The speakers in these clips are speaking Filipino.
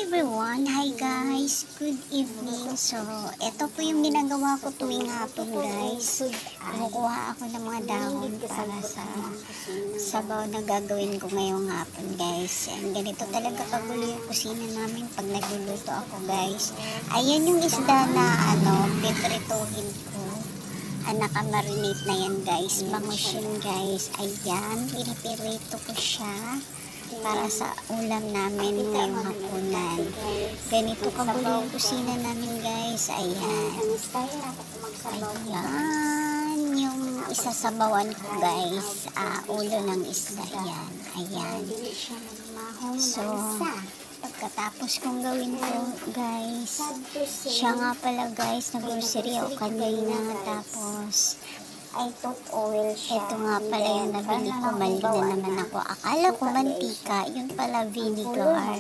everyone! Hi guys! Good evening! So, ito po yung ginagawa ko tuwing hapon guys. Kumukuha ako ng mga dahon para sa sabaw na gagawin ko ngayong hapon guys. And ganito talaga kagulo yung kusina namin pag nagluluto ako guys. Ayan yung isda na piprituhin ko. Nakamarinate na yan guys. Bangus yun guys. Ayan, pinipirito ko siya para sa ulam namin ngayong hapunan. Ganito kagulo yung kusina namin guys. Ayan. Ayan. Yung isasabawan ko guys. Ulo ng isda yan. Ayan. So, pagkatapos kong gawin ko guys, siya nga pala guys, nag-grocery ako kanina. Tapos ito nga pala yung nabili ko, mali na naman ako. Akala ko mantika, yun pala vinegar.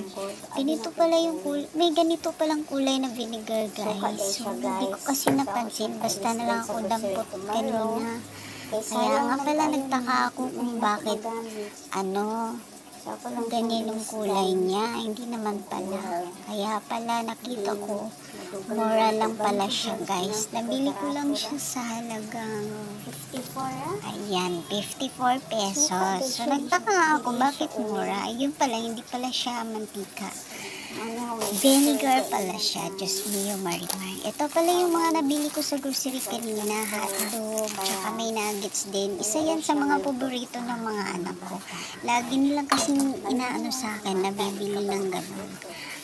Ganito pala yung kulay, may ganito palang kulay na vinegar guys. So, hindi ko kasi napansin, basta na lang ako dampot kanina. Kaya nga pala nagtaka ako kung bakit ganyan yung kulay niya. Hindi naman pala. Kaya pala nakita ko mura lang pala siya guys. Nabili ko lang siya sa halagang 54 pesos. So nagtaka ako bakit mura. Yun pala, hindi pala siya mantika. Vinegar pala siya. Diyos mio marimar. Ito pala yung mga nabili ko sa grocery kanina. Hotdog, tsaka may nuggets din. Isa yan sa mga paborito ng mga anak ko. Lagi nilang kasi inaano sa akin na bibili ng gano'n.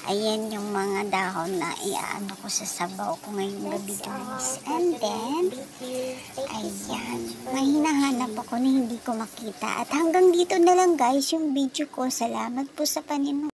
Ayan yung mga dahon na iaano ko sa sabaw ko ngayong gabi guys. And then, ayan, may hinahanap ako na hindi ko makita. At hanggang dito na lang guys yung video ko. Salamat po sa paninood.